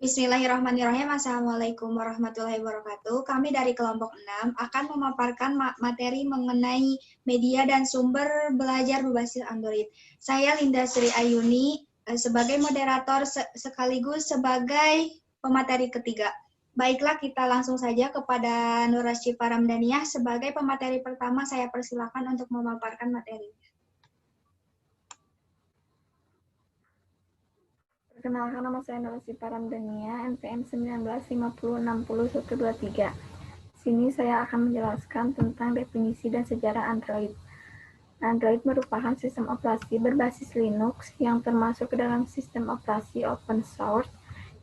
Bismillahirrahmanirrahim. Assalamualaikum warahmatullahi wabarakatuh. Kami dari kelompok 6 akan memaparkan materi mengenai media dan sumber belajar berbasis Android. Saya Linda Sri Ayuni sebagai moderator sekaligus sebagai pemateri ketiga. Baiklah, kita langsung saja kepada Nur Rasyifa Ramdaniyah sebagai pemateri pertama. Saya persilakan untuk memaparkan materi. Perkenalkan, nama saya Nur Rasyifa Ramdaniyah, NPM 1950606123. Sini saya akan menjelaskan tentang definisi dan sejarah Android. Android merupakan sistem operasi berbasis Linux yang termasuk ke dalam sistem operasi open source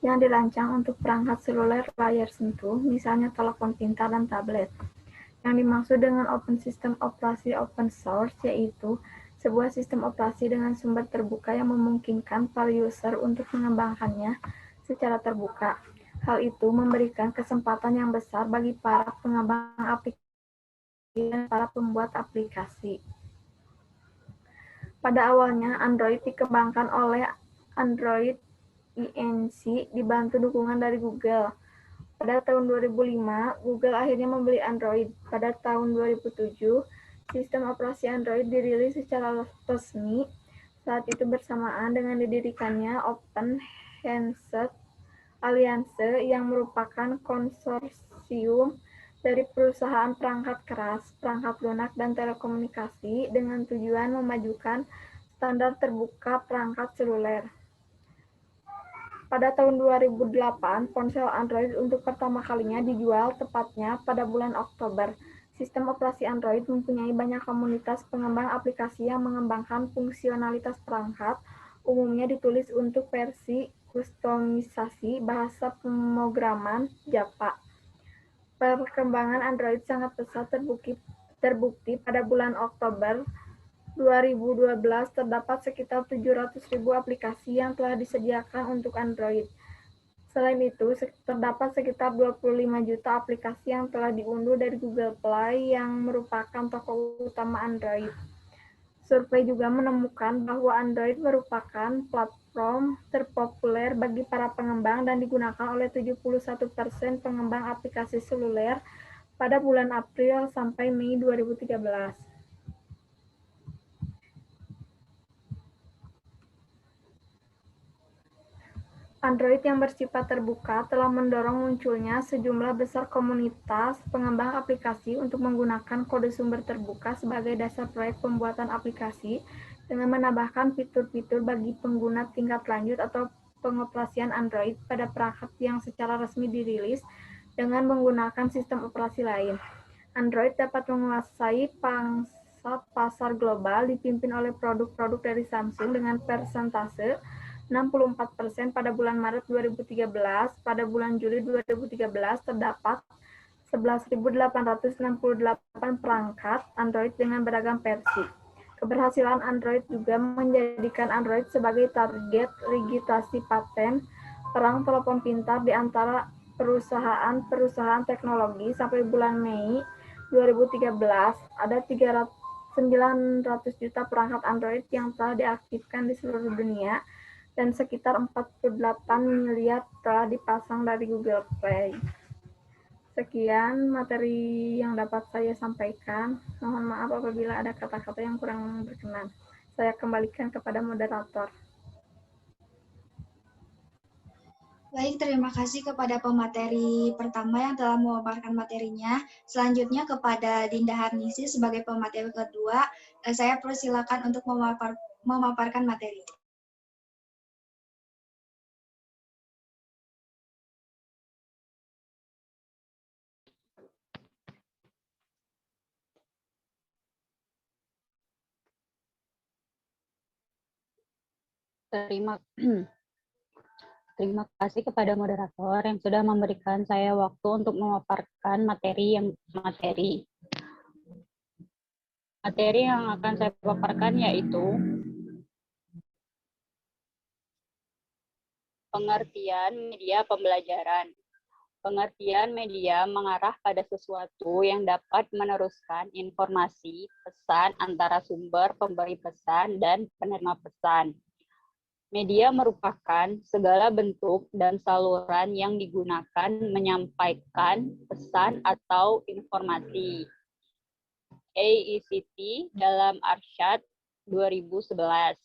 yang dirancang untuk perangkat seluler layar sentuh, misalnya telepon pintar dan tablet. Yang dimaksud dengan sistem operasi open source yaitu sebuah sistem operasi dengan sumber terbuka yang memungkinkan para user untuk mengembangkannya secara terbuka. Hal itu memberikan kesempatan yang besar bagi para pengembang aplikasi dan para pembuat aplikasi. Pada awalnya, Android dikembangkan oleh Android Inc. dibantu dukungan dari Google. Pada tahun 2005, Google akhirnya membeli Android. Pada tahun 2007, sistem operasi Android dirilis secara resmi. Saat itu bersamaan dengan didirikannya Open Handset Alliance yang merupakan konsorsium dari perusahaan perangkat keras, perangkat lunak, dan telekomunikasi dengan tujuan memajukan standar terbuka perangkat seluler. Pada tahun 2008, ponsel Android untuk pertama kalinya dijual, tepatnya pada bulan Oktober. Sistem operasi Android mempunyai banyak komunitas pengembang aplikasi yang mengembangkan fungsionalitas perangkat, umumnya ditulis untuk versi kustomisasi bahasa pemrograman Java. Perkembangan Android sangat pesat terbukti pada bulan Oktober 2012 terdapat sekitar 700.000 aplikasi yang telah disediakan untuk Android. Selain itu, terdapat sekitar 25 juta aplikasi yang telah diunduh dari Google Play yang merupakan toko utama Android. Survei juga menemukan bahwa Android merupakan platform terpopuler bagi para pengembang dan digunakan oleh 71% pengembang aplikasi seluler pada bulan April sampai Mei 2013. Android yang bersifat terbuka telah mendorong munculnya sejumlah besar komunitas pengembang aplikasi untuk menggunakan kode sumber terbuka sebagai dasar proyek pembuatan aplikasi dengan menambahkan fitur-fitur bagi pengguna tingkat lanjut atau pengoperasian Android pada perangkat yang secara resmi dirilis dengan menggunakan sistem operasi lain. Android dapat menguasai pangsa pasar global dipimpin oleh produk-produk dari Samsung dengan persentase 64% pada bulan Maret 2013. Pada bulan Juli 2013 terdapat 11.868 perangkat Android dengan beragam versi. Keberhasilan Android juga menjadikan Android sebagai target registrasi paten perang telepon pintar di antara perusahaan teknologi. Sampai bulan Mei 2013 ada 900 juta perangkat Android yang telah diaktifkan di seluruh dunia dan sekitar 48 miliar telah dipasang dari Google Play. Sekian materi yang dapat saya sampaikan. Mohon maaf apabila ada kata-kata yang kurang berkenan. Saya kembalikan kepada moderator. Baik, terima kasih kepada pemateri pertama yang telah memaparkan materinya. Selanjutnya kepada Dinda Harnisi sebagai pemateri kedua, saya persilakan untuk memaparkan materi. Terima kasih kepada moderator yang sudah memberikan saya waktu untuk memaparkan materi yang akan saya paparkan yaitu pengertian media pembelajaran. Pengertian media mengarah pada sesuatu yang dapat meneruskan informasi, pesan antara sumber pemberi pesan dan penerima pesan. Media merupakan segala bentuk dan saluran yang digunakan menyampaikan pesan atau informasi. AICT dalam Arsyad 2011.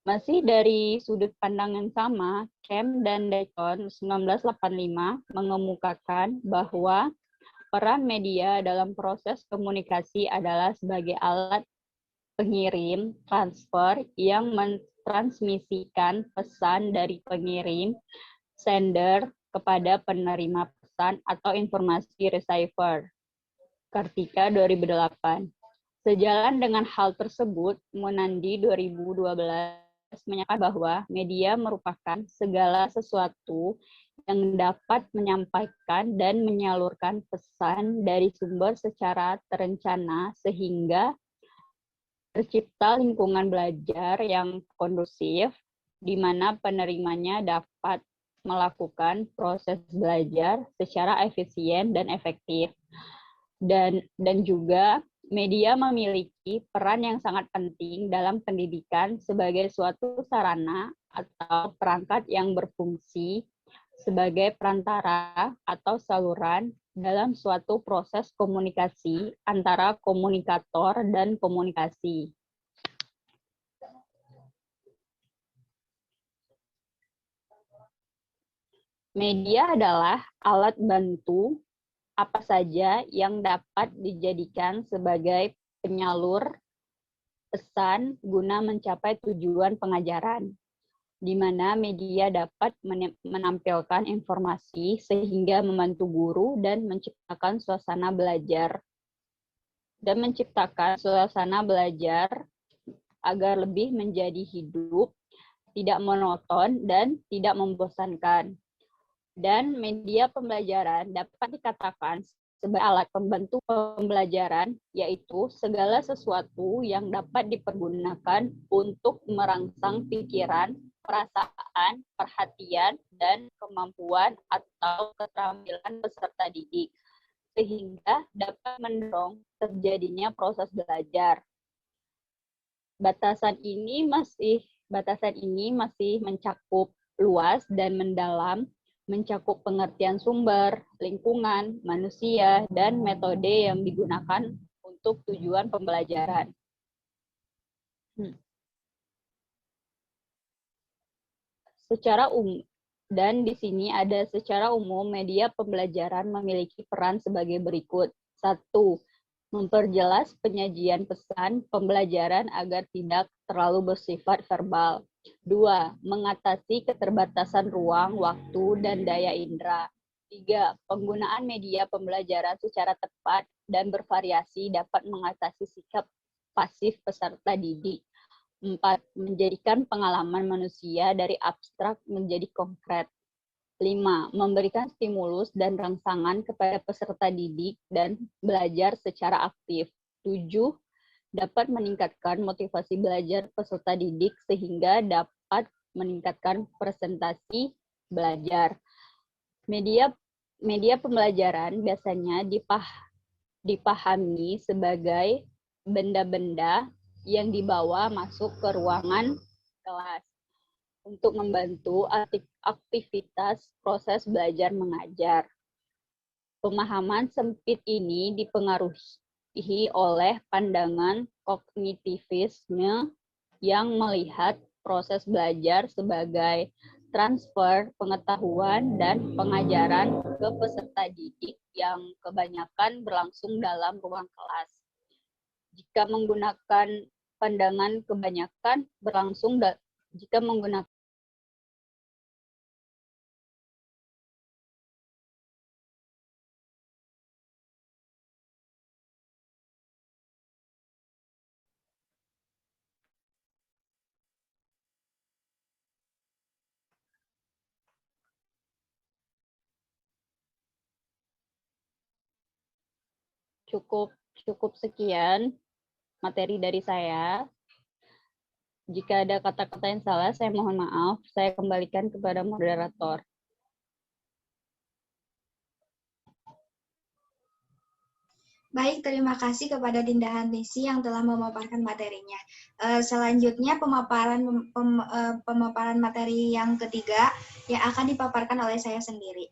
Masih dari sudut pandang yang sama, Kem dan Deacon 1985 mengemukakan bahwa peran media dalam proses komunikasi adalah sebagai alat pengirim transfer yang mentransmisikan pesan dari pengirim sender kepada penerima pesan atau informasi receiver. Kartika 2008. Sejalan dengan hal tersebut, Munandi 2012 menyatakan bahwa media merupakan segala sesuatu yang dapat menyampaikan dan menyalurkan pesan dari sumber secara terencana sehingga tercipta lingkungan belajar yang kondusif di mana penerimanya dapat melakukan proses belajar secara efisien dan efektif. Dan juga media memiliki peran yang sangat penting dalam pendidikan sebagai suatu sarana atau perangkat yang berfungsi sebagai perantara atau saluran dalam suatu proses komunikasi antara komunikator dan komunikasi. Media adalah alat bantu apa saja yang dapat dijadikan sebagai penyalur pesan guna mencapai tujuan pengajaran, di mana media dapat menampilkan informasi sehingga membantu guru dan menciptakan suasana belajar agar lebih menjadi hidup, tidak monoton, dan tidak membosankan. Dan media pembelajaran dapat dikatakan sebagai alat pembantu pembelajaran, yaitu segala sesuatu yang dapat dipergunakan untuk merangsang pikiran, perasaan, perhatian, dan kemampuan atau keterampilan peserta didik, sehingga dapat mendorong terjadinya proses belajar. Batasan ini masih mencakup luas dan mendalam, mencakup pengertian sumber, lingkungan, manusia, dan metode yang digunakan untuk tujuan pembelajaran. Dan di sini ada secara umum media pembelajaran memiliki peran sebagai berikut. 1. Memperjelas penyajian pesan pembelajaran agar tidak terlalu bersifat verbal. 2. Mengatasi keterbatasan ruang, waktu, dan daya indera. 3. Penggunaan media pembelajaran secara tepat dan bervariasi dapat mengatasi sikap pasif peserta didik. 4. Menjadikan pengalaman manusia dari abstrak menjadi konkret. 5. Memberikan stimulus dan rangsangan kepada peserta didik dan belajar secara aktif. 7. Dapat meningkatkan motivasi belajar peserta didik sehingga dapat meningkatkan presentasi belajar. Media pembelajaran biasanya dipahami sebagai benda-benda yang dibawa masuk ke ruangan kelas untuk membantu aktivitas proses belajar mengajar. Pemahaman sempit ini dipengaruhi oleh pandangan kognitivisme yang melihat proses belajar sebagai transfer pengetahuan dan pengajaran ke peserta didik yang kebanyakan berlangsung dalam ruang kelas. Jika menggunakan pandangan kebanyakan berlangsung jika menggunakan cukup sekian materi dari saya. Jika ada kata-kata yang salah, saya mohon maaf. Saya kembalikan kepada moderator. Baik, terima kasih kepada Dinda Hanisi yang telah memaparkan materinya. Selanjutnya pemaparan materi yang ketiga yang akan dipaparkan oleh saya sendiri.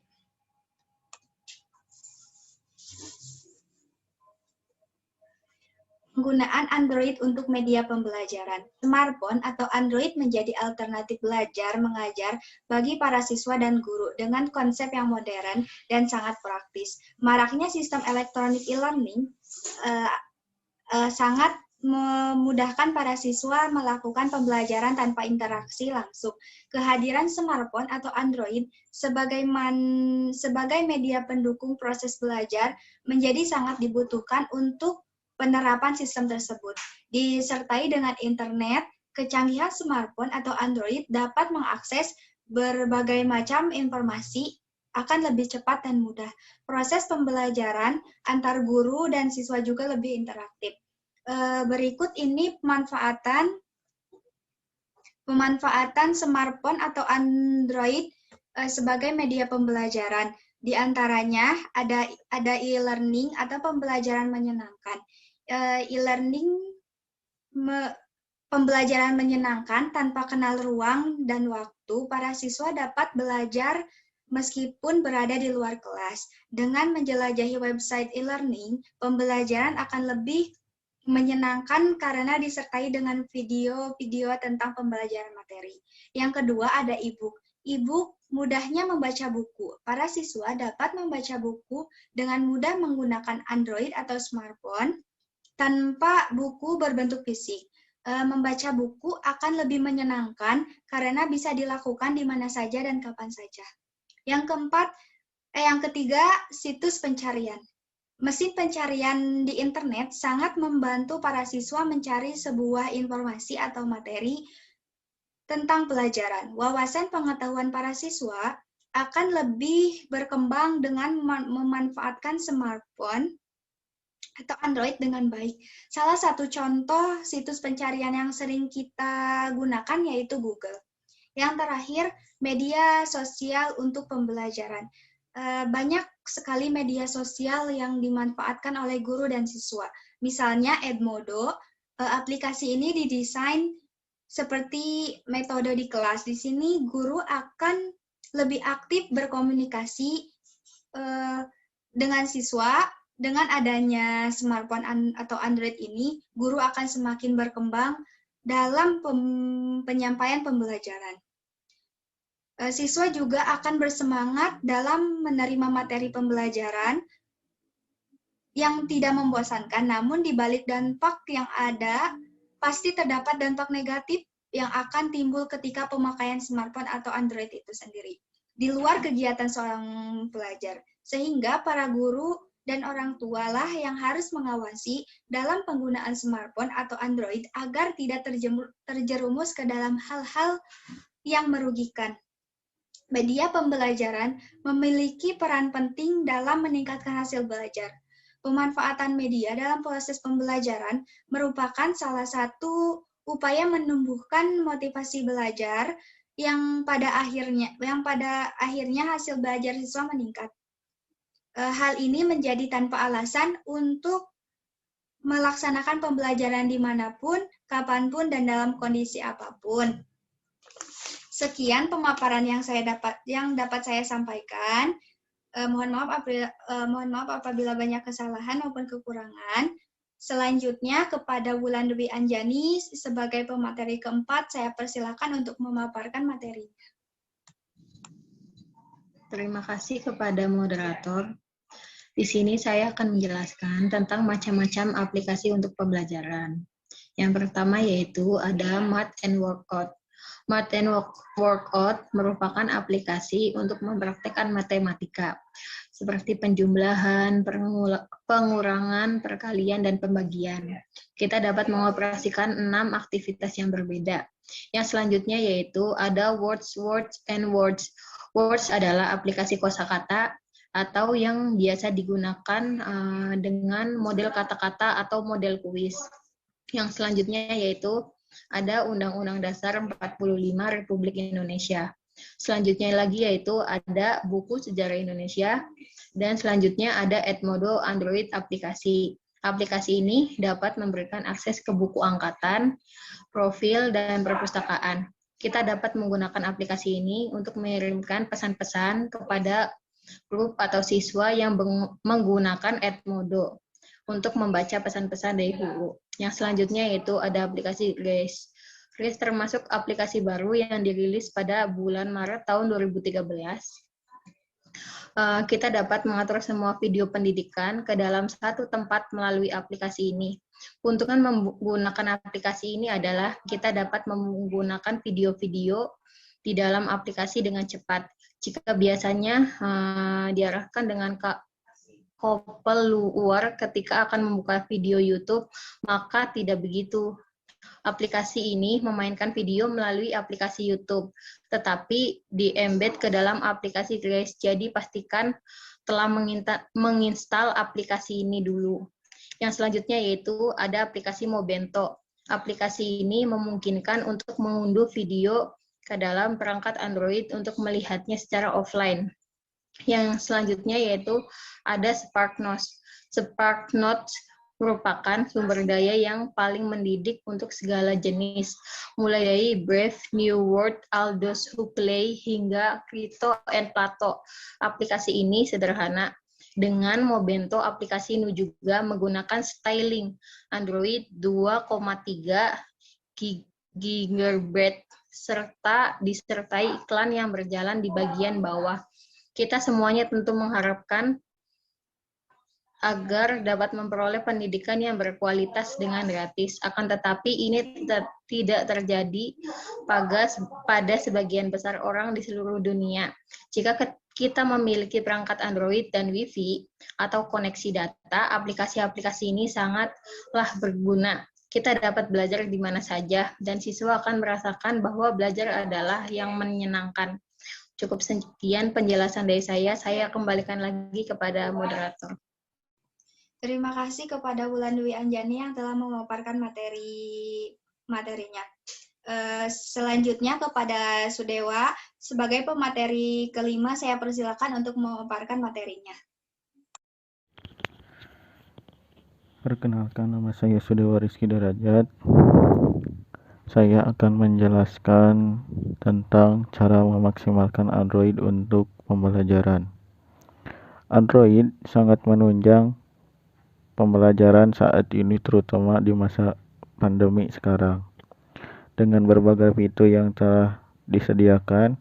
Penggunaan Android untuk media pembelajaran. Smartphone atau Android menjadi alternatif belajar mengajar bagi para siswa dan guru dengan konsep yang modern dan sangat praktis. Maraknya sistem elektronik e-learning sangat memudahkan para siswa melakukan pembelajaran tanpa interaksi langsung. Kehadiran smartphone atau Android sebagai media pendukung proses belajar menjadi sangat dibutuhkan untuk penerapan sistem tersebut. Disertai dengan internet, kecanggihan smartphone atau Android dapat mengakses berbagai macam informasi akan lebih cepat dan mudah. Proses pembelajaran antar guru dan siswa juga lebih interaktif. Berikut ini pemanfaatan smartphone atau Android sebagai media pembelajaran. Di antaranya ada e-learning atau pembelajaran menyenangkan. Pembelajaran menyenangkan tanpa kenal ruang dan waktu, para siswa dapat belajar meskipun berada di luar kelas. Dengan menjelajahi website e-learning, pembelajaran akan lebih menyenangkan karena disertai dengan video-video tentang pembelajaran materi. Yang kedua ada e-book. E-book mudahnya membaca buku. Para siswa dapat membaca buku dengan mudah menggunakan Android atau smartphone tanpa buku berbentuk fisik. Membaca buku akan lebih menyenangkan karena bisa dilakukan di mana saja dan kapan saja. Yang ketiga, situs pencarian. Mesin pencarian di internet sangat membantu para siswa mencari sebuah informasi atau materi tentang pelajaran. Wawasan pengetahuan para siswa akan lebih berkembang dengan memanfaatkan smartphone atau Android dengan baik. Salah satu contoh situs pencarian yang sering kita gunakan yaitu Google. Yang terakhir, media sosial untuk pembelajaran. Banyak sekali media sosial yang dimanfaatkan oleh guru dan siswa. Misalnya Edmodo, aplikasi ini didesain seperti metode di kelas. Di sini guru akan lebih aktif berkomunikasi dengan siswa. Dengan adanya smartphone atau Android ini, guru akan semakin berkembang dalam penyampaian pembelajaran. Siswa juga akan bersemangat dalam menerima materi pembelajaran yang tidak membosankan, namun di balik dampak yang ada, pasti terdapat dampak negatif yang akan timbul ketika pemakaian smartphone atau Android itu sendiri, di luar kegiatan seorang pelajar, sehingga para guru dan orang tua lah yang harus mengawasi dalam penggunaan smartphone atau Android agar tidak terjerumus ke dalam hal-hal yang merugikan. Media pembelajaran memiliki peran penting dalam meningkatkan hasil belajar. Pemanfaatan media dalam proses pembelajaran merupakan salah satu upaya menumbuhkan motivasi belajar yang pada akhirnya hasil belajar siswa meningkat. Hal ini menjadi tanpa alasan untuk melaksanakan pembelajaran dimanapun, kapanpun, dan dalam kondisi apapun. Sekian pemaparan yang dapat saya sampaikan. Mohon maaf apabila banyak kesalahan maupun kekurangan. Selanjutnya kepada Wulan Dwi Anjani sebagai pemateri keempat, saya persilakan untuk memaparkan materinya. Terima kasih kepada moderator. Di sini saya akan menjelaskan tentang macam-macam aplikasi untuk pembelajaran. Yang pertama yaitu ada Math and Workout. Math and Workout merupakan aplikasi untuk mempraktekkan matematika, seperti penjumlahan, pengurangan, perkalian, dan pembagian. Kita dapat mengoperasikan 6 aktivitas yang berbeda. Yang selanjutnya yaitu ada Words and Words. Words adalah aplikasi kosakata atau yang biasa digunakan dengan model kata-kata atau model kuis. Yang selanjutnya yaitu ada Undang-Undang Dasar 45 Republik Indonesia. Selanjutnya lagi yaitu ada buku sejarah Indonesia, dan selanjutnya ada Edmodo Android aplikasi. Aplikasi ini dapat memberikan akses ke buku angkatan, profil, dan perpustakaan. Kita dapat menggunakan aplikasi ini untuk mengirimkan pesan-pesan kepada grup atau siswa yang menggunakan Edmodo untuk membaca pesan-pesan dari guru. Yang selanjutnya yaitu ada aplikasi Grace. Grace termasuk aplikasi baru yang dirilis pada bulan Maret tahun 2013. Kita dapat mengatur semua video pendidikan ke dalam satu tempat melalui aplikasi ini. Keuntungan menggunakan aplikasi ini adalah kita dapat menggunakan video-video di dalam aplikasi dengan cepat. Jika biasanya diarahkan dengan kopel luar ketika akan membuka video YouTube, maka tidak begitu. Aplikasi ini memainkan video melalui aplikasi YouTube, tetapi di-embed ke dalam aplikasi Grace. Jadi pastikan telah menginstal aplikasi ini dulu. Yang selanjutnya yaitu ada aplikasi Mobento. Aplikasi ini memungkinkan untuk mengunduh video ke dalam perangkat Android untuk melihatnya secara offline. Yang selanjutnya yaitu ada SparkNotes. SparkNotes merupakan sumber daya yang paling mendidik untuk segala jenis, mulai dari Brave New World, Aldous Huxley, hingga Crito and Plato. Aplikasi ini sederhana. Dengan Mobento, aplikasi ini juga menggunakan styling Android 2,3 GB serta disertai iklan yang berjalan di bagian bawah. Kita semuanya tentu mengharapkan agar dapat memperoleh pendidikan yang berkualitas dengan gratis. Akan tetapi ini tidak terjadi pada sebagian besar orang di seluruh dunia. Jika kita memiliki perangkat Android dan Wi-Fi atau koneksi data, aplikasi-aplikasi ini sangatlah berguna. Kita dapat belajar di mana saja, dan siswa akan merasakan bahwa belajar adalah yang menyenangkan. Cukup sekian penjelasan dari saya kembalikan lagi kepada moderator. Terima kasih kepada Wulandwi Anjani yang telah memaparkan materinya. Selanjutnya kepada Sudewa, sebagai pemateri kelima, saya persilakan untuk memaparkan materinya. Perkenalkan, nama saya Sudewa Rizky Derajat. Saya akan menjelaskan tentang cara memaksimalkan Android untuk pembelajaran. Android sangat menunjang pembelajaran saat ini, terutama di masa pandemi sekarang. Dengan berbagai fitur yang telah disediakan,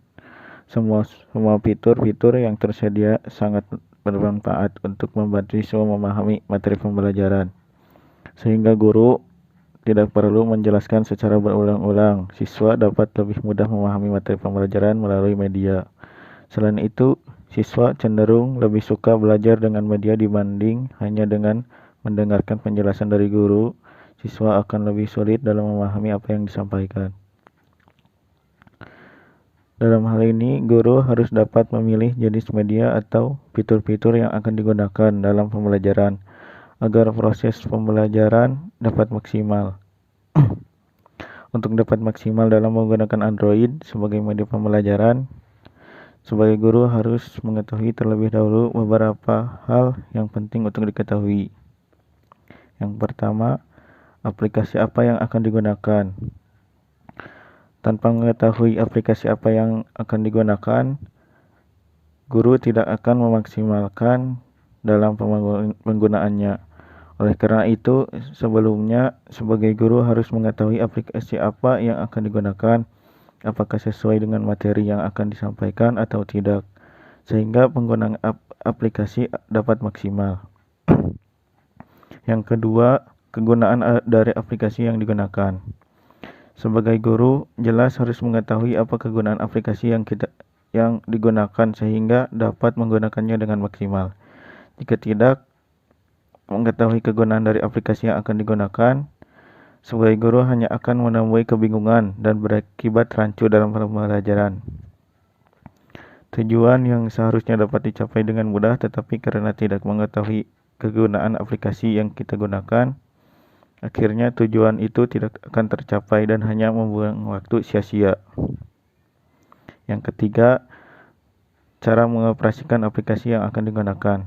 semua fitur-fitur yang tersedia sangat bermanfaat untuk membantu siswa memahami materi pembelajaran, sehingga guru tidak perlu menjelaskan secara berulang-ulang. Siswa dapat lebih mudah memahami materi pembelajaran melalui media. Selain itu, siswa cenderung lebih suka belajar dengan media dibanding hanya dengan mendengarkan penjelasan dari guru. Siswa akan lebih sulit dalam memahami apa yang disampaikan. Dalam hal ini, guru harus dapat memilih jenis media atau fitur-fitur yang akan digunakan dalam pembelajaran agar proses pembelajaran dapat maksimal. Untuk dapat maksimal dalam menggunakan Android sebagai media pembelajaran, sebagai guru harus mengetahui terlebih dahulu beberapa hal yang penting untuk diketahui. Yang pertama, aplikasi apa yang akan digunakan. Tanpa mengetahui aplikasi apa yang akan digunakan, guru tidak akan memaksimalkan dalam penggunaannya. Oleh karena itu, sebelumnya sebagai guru harus mengetahui aplikasi apa yang akan digunakan, apakah sesuai dengan materi yang akan disampaikan atau tidak, sehingga penggunaan aplikasi dapat maksimal. Yang kedua, kegunaan dari aplikasi yang digunakan. Sebagai guru, jelas harus mengetahui apa kegunaan aplikasi yang digunakan sehingga dapat menggunakannya dengan maksimal. Jika tidak mengetahui kegunaan dari aplikasi yang akan digunakan, sebagai guru hanya akan menemui kebingungan dan berakibat rancu dalam pembelajaran. Tujuan yang seharusnya dapat dicapai dengan mudah, tetapi karena tidak mengetahui kegunaan aplikasi yang kita gunakan, akhirnya tujuan itu tidak akan tercapai dan hanya membuang waktu sia-sia. Yang ketiga, cara mengoperasikan aplikasi yang akan digunakan.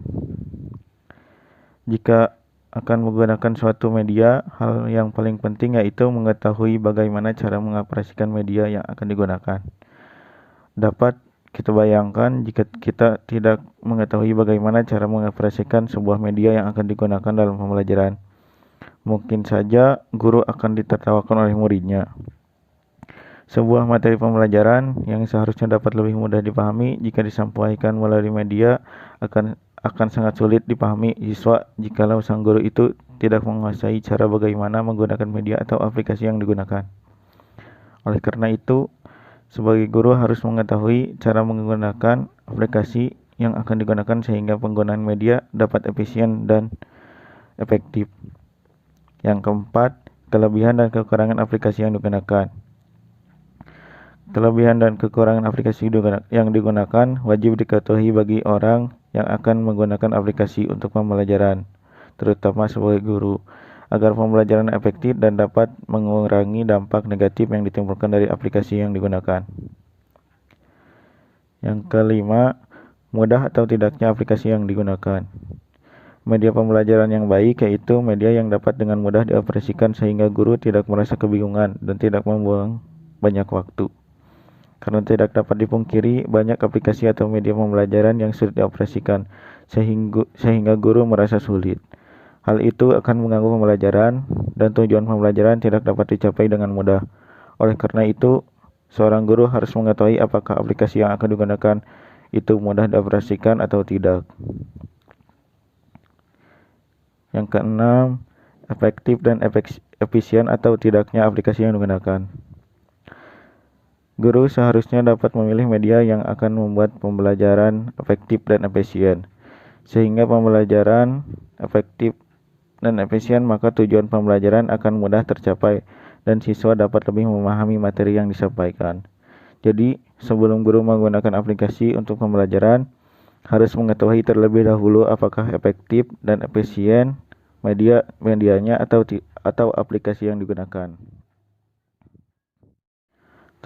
Jika akan menggunakan suatu media, hal yang paling penting yaitu mengetahui bagaimana cara mengoperasikan media yang akan digunakan. Dapat kita bayangkan jika kita tidak mengetahui bagaimana cara mengoperasikan sebuah media yang akan digunakan dalam pembelajaran. Mungkin saja guru akan ditertawakan oleh muridnya. Sebuah materi pembelajaran yang seharusnya dapat lebih mudah dipahami jika disampaikan melalui media akan sangat sulit dipahami siswa jikalau sang guru itu tidak menguasai cara bagaimana menggunakan media atau aplikasi yang digunakan. Oleh karena itu, sebagai guru harus mengetahui cara menggunakan aplikasi yang akan digunakan sehingga penggunaan media dapat efisien dan efektif. Yang keempat, kelebihan dan kekurangan aplikasi yang digunakan. Kelebihan dan kekurangan aplikasi yang digunakan wajib diketahui bagi orang yang akan menggunakan aplikasi untuk pembelajaran, terutama sebagai guru, agar pembelajaran efektif dan dapat mengurangi dampak negatif yang ditimbulkan dari aplikasi yang digunakan. Yang kelima, mudah atau tidaknya aplikasi yang digunakan. Media pembelajaran yang baik yaitu media yang dapat dengan mudah dioperasikan sehingga guru tidak merasa kebingungan dan tidak membuang banyak waktu. Karena tidak dapat dipungkiri, banyak aplikasi atau media pembelajaran yang sulit dioperasikan, sehingga guru merasa sulit. Hal itu akan mengganggu pembelajaran, dan tujuan pembelajaran tidak dapat dicapai dengan mudah. Oleh karena itu, seorang guru harus mengetahui apakah aplikasi yang akan digunakan itu mudah dioperasikan atau tidak. Yang keenam, efektif dan efisien atau tidaknya aplikasi yang digunakan. Guru seharusnya dapat memilih media yang akan membuat pembelajaran efektif dan efisien. Sehingga pembelajaran efektif dan efisien, maka tujuan pembelajaran akan mudah tercapai dan siswa dapat lebih memahami materi yang disampaikan. Jadi, sebelum guru menggunakan aplikasi untuk pembelajaran, harus mengetahui terlebih dahulu apakah efektif dan efisien medianya atau aplikasi yang digunakan.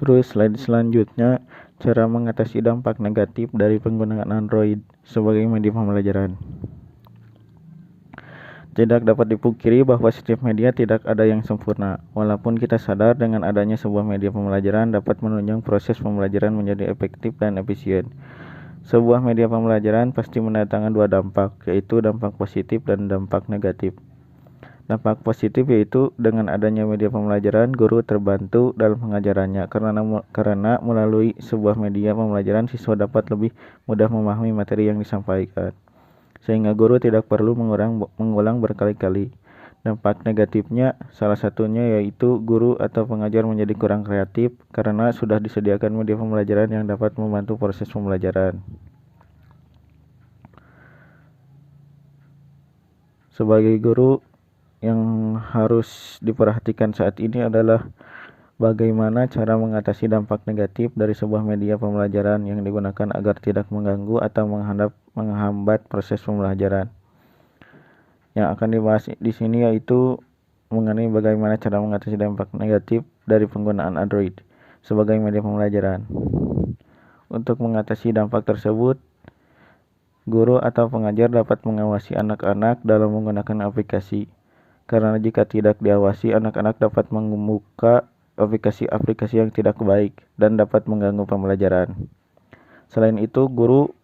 Terus slide selanjutnya, cara mengatasi dampak negatif dari penggunaan Android sebagai media pembelajaran. Tidak dapat dipungkiri bahwa setiap media tidak ada yang sempurna. Walaupun kita sadar dengan adanya sebuah media pembelajaran dapat menunjang proses pembelajaran menjadi efektif dan efisien. Sebuah media pembelajaran pasti mendatangkan dua dampak, yaitu dampak positif dan dampak negatif. Dampak positif yaitu dengan adanya media pembelajaran, guru terbantu dalam pengajarannya karena melalui sebuah media pembelajaran siswa dapat lebih mudah memahami materi yang disampaikan, sehingga guru tidak perlu mengulang berkali-kali. Dampak negatifnya salah satunya yaitu guru atau pengajar menjadi kurang kreatif karena sudah disediakan media pembelajaran yang dapat membantu proses pembelajaran. Sebagai guru, yang harus diperhatikan saat ini adalah bagaimana cara mengatasi dampak negatif dari sebuah media pembelajaran yang digunakan agar tidak mengganggu atau menghambat proses pembelajaran. Yang akan dibahas di sini yaitu mengenai bagaimana cara mengatasi dampak negatif dari penggunaan Android sebagai media pembelajaran. Untuk mengatasi dampak tersebut, guru atau pengajar dapat mengawasi anak-anak dalam menggunakan aplikasi. Karena jika tidak diawasi, anak-anak dapat membuka aplikasi-aplikasi yang tidak baik dan dapat mengganggu pembelajaran. Selain itu, guru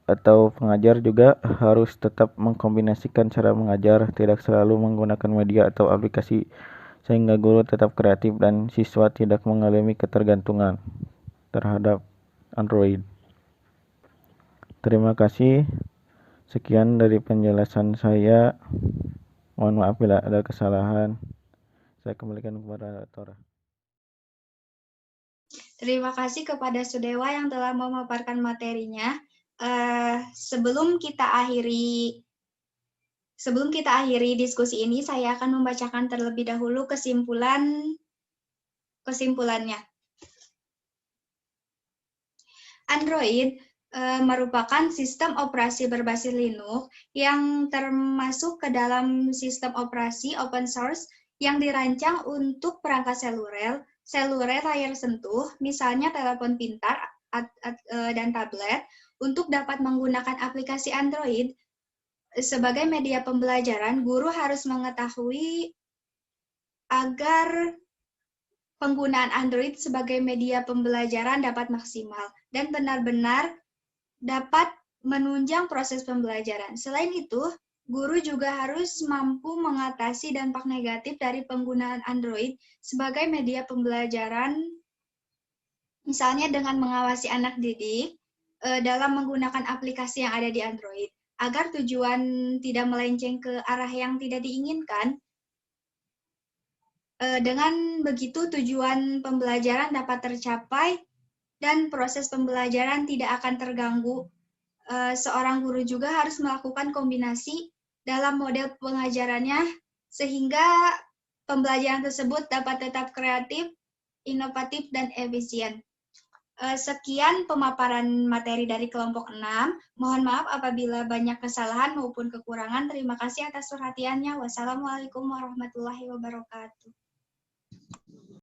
atau pengajar juga harus tetap mengkombinasikan cara mengajar, tidak selalu menggunakan media atau aplikasi, sehingga guru tetap kreatif dan siswa tidak mengalami ketergantungan terhadap Android. Terima kasih. Sekian dari penjelasan saya. Mohon maaf bila ada kesalahan. Saya kembalikan kepada Tora. Terima kasih kepada Sudewa yang telah memaparkan materinya. Sebelum kita akhiri diskusi ini, saya akan membacakan terlebih dahulu kesimpulannya. Android merupakan sistem operasi berbasis Linux yang termasuk ke dalam sistem operasi open source yang dirancang untuk perangkat seluler layar sentuh, misalnya telepon pintar dan tablet untuk dapat menggunakan aplikasi Android sebagai media pembelajaran, guru harus mengetahui agar penggunaan Android sebagai media pembelajaran dapat maksimal dan benar-benar dapat menunjang proses pembelajaran. Selain itu, guru juga harus mampu mengatasi dampak negatif dari penggunaan Android sebagai media pembelajaran, misalnya dengan mengawasi anak didik dalam menggunakan aplikasi yang ada di Android, agar tujuan tidak melenceng ke arah yang tidak diinginkan. Dengan begitu, tujuan pembelajaran dapat tercapai dan proses pembelajaran tidak akan terganggu. Seorang guru juga harus melakukan kombinasi dalam model pengajarannya sehingga pembelajaran tersebut dapat tetap kreatif, inovatif, dan efisien. Sekian pemaparan materi dari kelompok 6. Mohon maaf apabila banyak kesalahan maupun kekurangan. Terima kasih atas perhatiannya. Wassalamualaikum warahmatullahi wabarakatuh.